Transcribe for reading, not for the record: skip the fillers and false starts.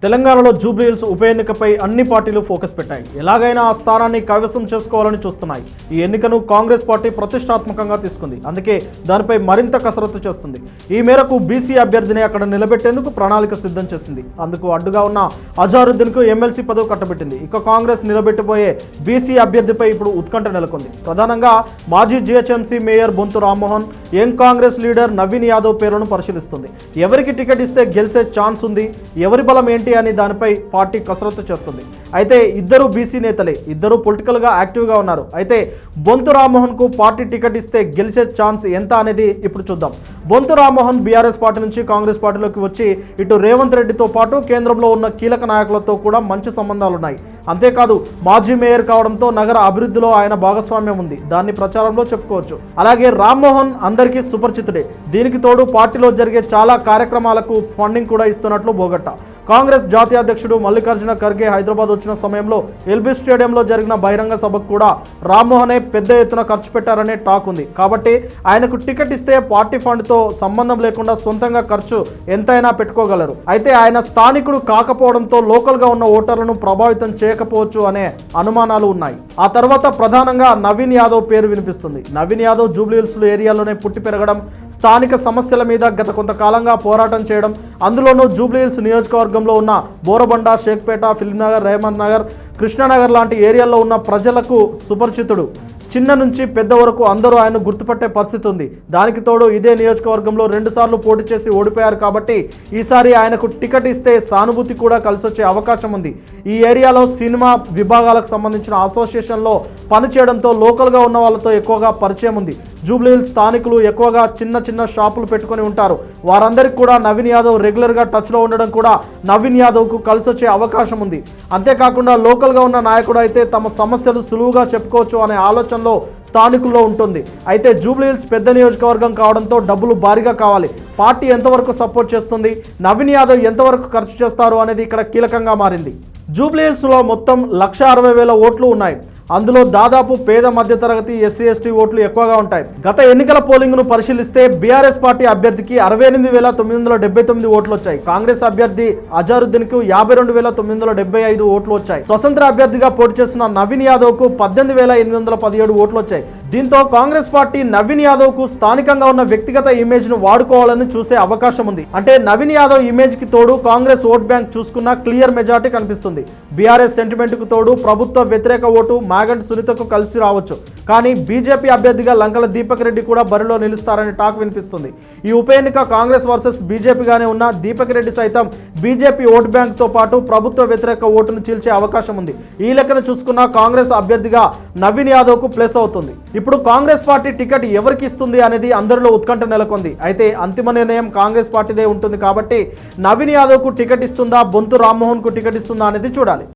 తెలంగాణలో జూబ్లీహిల్స్ ఉప ఎన్నికపై అన్ని పార్టీలు ఫోకస్ పెట్టాయి. ఎలాగైనా ఆ స్థానాన్ని కైవసం చేసుకోవాలని చూస్తున్నాయి. ఈ ఎన్నికను కాంగ్రెస్ పార్టీ ప్రతిష్టాత్మకంగా తీసుకుంది. అందుకే దానిపై మరింత కసరత్తు చేస్తుంది. ఈ మేరకు బీసీ అభ్యర్థిని అక్కడ నిలబెట్టేందుకు ప్రణాళిక సిద్ధం చేసింది. అందుకు అడ్డుగా ఉన్న అజారుద్దీన్కు ఎమ్మెల్సీ పదవి కట్టబెట్టింది. ఇక కాంగ్రెస్ నిలబెట్టబోయే బీసీ అభ్యర్థిపై ఇప్పుడు ఉత్కంఠ నెలకొంది. ప్రధానంగా మాజీ GHMC mayor Bonthu Rammohan, young Congress leader Naveen Yadav పేరును పరిశీలిస్తుంది. ఎవరికి టికెట్ ఇస్తే గెలిచే ఛాన్స్ ఉంది, ఎవరి బలం ఏంటి అని దానిపై పార్టీ కసరత్తు చేస్తుంది. అయితే ఇద్దరు బీసీ నేతలే, ఇద్దరు పొలిటికల్ గా యాక్టివ్ గా ఉన్నారు. అయితే బొంతు రామ్మోహన్ కు పార్టీ టికెట్ ఇస్తే గెలిచే ఛాన్స్ ఎంత అనేది ఇప్పుడు చూద్దాం. బొంతు రామ్మోహన్ బీఆర్ఎస్ పార్టీ నుంచి కాంగ్రెస్ పార్టీలోకి వచ్చి ఇటు రేవంత్ రెడ్డితో పాటు కేంద్రంలో ఉన్న కీలక నాయకులతో కూడా మంచి సంబంధాలున్నాయి. అంతేకాదు మాజీ మేయర్ కావడంతో నగర అభివృద్ధిలో ఆయన భాగస్వామ్యం ఉంది. దాన్ని ప్రచారంలో చెప్పుకోవచ్చు. అలాగే రామ్మోహన్ అందరికీ సుపరిచితుడే. దీనికి తోడు పార్టీలో జరిగే చాలా కార్యక్రమాలకు ఫండింగ్ కూడా ఇస్తున్నట్లు బోగట్టా. కాంగ్రెస్ జాతీయ అధ్యక్షుడు మల్లికార్జున ఖర్గే హైదరాబాద్ వచ్చిన సమయంలో ఎల్బీ స్టేడియంలో జరిగిన బహిరంగ సభకు కూడా రామ్మోహనే పెద్ద ఎత్తున ఖర్చు పెట్టారనే టాక్ ఉంది. కాబట్టి ఆయనకు టికెట్ ఇస్తే పార్టీ ఫండ్తో సంబంధం లేకుండా సొంతంగా ఖర్చు ఎంతైనా పెట్టుకోగలరు. అయితే ఆయన స్థానికుడు కాకపోవడంతో లోకల్గా ఉన్న ఓటర్లను ప్రభావితం చేయకపోవచ్చు అనే అనుమానాలు ఉన్నాయి. ఆ తర్వాత ప్రధానంగా నవీన్ యాదవ్ పేరు వినిపిస్తుంది. నవీన్ యాదవ్ జూబ్లీహిల్స్ ఏరియాలోనే పుట్టి పెరగడం, స్థానిక సమస్యల మీద గత కొంతకాలంగా పోరాటం చేయడం, అందులోనూ జూబ్లీహిల్స్ నియోజకవర్గంలో ఉన్న బోరబండ, షేక్పేట, ఫిల్మ్నగర్, రేహమత్ నగర్, కృష్ణానగర్ లాంటి ఏరియాల్లో ఉన్న ప్రజలకు సుపరిచితుడు. చిన్న నుంచి పెద్ద వరకు అందరూ ఆయన గుర్తుపట్టే పరిస్థితి ఉంది. దానికి తోడు ఇదే నియోజకవర్గంలో 2 సార్లు పోటీ చేసి ఓడిపోయారు. కాబట్టి ఈసారి ఆయనకు టికెట్ ఇస్తే సానుభూతి కూడా కలిసొచ్చే అవకాశం ఉంది. ఈ ఏరియాలో సినిమా విభాగాలకు సంబంధించిన అసోసియేషన్లో పనిచేయడంతో లోకల్గా ఉన్న వాళ్ళతో ఎక్కువగా పరిచయం ఉంది. జూబ్లీహిల్స్ స్థానికులు ఎక్కువగా చిన్న చిన్న షాపులు పెట్టుకొని ఉంటారు. వారందరికీ కూడా నవీన్ యాదవ్ రెగ్యులర్గా టచ్లో ఉండడం కూడా నవీన్ యాదవ్కు కలిసొచ్చే అవకాశం ఉంది. అంతేకాకుండా లోకల్గా ఉన్న నాయకుడు అయితే తమ సమస్యలు సులువుగా చెప్పుకోవచ్చు అనే ఆలోచనలో స్థానికుల్లో ఉంటుంది. అయితే జూబ్లీహిల్స్ పెద్ద నియోజకవర్గం కావడంతో డబ్బులు భారీగా కావాలి. పార్టీ ఎంతవరకు సపోర్ట్ చేస్తుంది, నవీన్ యాదవ్ ఎంతవరకు ఖర్చు చేస్తారు అనేది ఇక్కడ కీలకంగా మారింది. జూబ్లీహిల్స్లో మొత్తం 1,60,000 ఓట్లు ఉన్నాయి. అందులో దాదాపు పేద మధ్యతరగతి ఎస్సీ ఎస్టీ ఓట్లు ఎక్కువగా ఉంటాయి. గత ఎన్నికల పోలింగ్ను పరిశీలిస్తే బీఆర్ఎస్ పార్టీ అభ్యర్థికి 68,979 ఓట్లు వచ్చాయి. కాంగ్రెస్ అభ్యర్థి అజారుద్దీన్కు 52,975 ఓట్లు వచ్చాయి. స్వతంత్ర అభ్యర్థిగా పోటీ చేసిన నవీన్ యాదవ్కు 18,817 ఓట్లు వచ్చాయి. దీంతో కాంగ్రెస్ పార్టీ నవీన్ యాదవ్కు స్థానికంగా ఉన్న వ్యక్తిగత ఇమేజ్ ను వాడుకోవాలని చూసే అవకాశం ఉంది. అంటే నవీన్ యాదవ్ ఇమేజ్ కి తోడు కాంగ్రెస్ ఓట్ బ్యాంక్ చూసుకున్న క్లియర్ మెజార్టీ కనిపిస్తుంది. బీఆర్ఎస్ సెంటిమెంట్ కు తోడు ప్రభుత్వ వ్యతిరేక ఓటు మాగంటి సునీతకు కలిసి రావచ్చు. కానీ బీజేపీ అభ్యర్థిగా లంకల దీపక్ రెడ్డి కూడా బరిలో నిలుస్తారని టాక్ వినిపిస్తుంది. ఈ ఉప ఎన్నిక కాంగ్రెస్ వర్సెస్ బీజేపీగానే ఉన్న దీపక్ రెడ్డి సైతం బీజేపీ ఓట్ బ్యాంక్ తో పాటు ప్రభుత్వ వ్యతిరేక ఓటును చీల్చే అవకాశం ఉంది. ఈ లెక్కన చూసుకున్న కాంగ్రెస్ అభ్యర్థిగా నవీన్ యాదవ్ కు ప్లస్ అవుతుంది. ఇప్పుడు కాంగ్రెస్ పార్టీ టికెట్ ఎవరికి ఇస్తుంది అనేది అందరిలో ఉత్కంఠ నెలకొంది. అయితే అంతిమ నిర్ణయం కాంగ్రెస్ పార్టీదే ఉంటుంది. కాబట్టి నవీన్ యాదవ్ కు టికెట్ ఇస్తుందా, బొంతు రామ్మోహన్ కు టికెట్ ఇస్తుందా అనేది చూడాలి.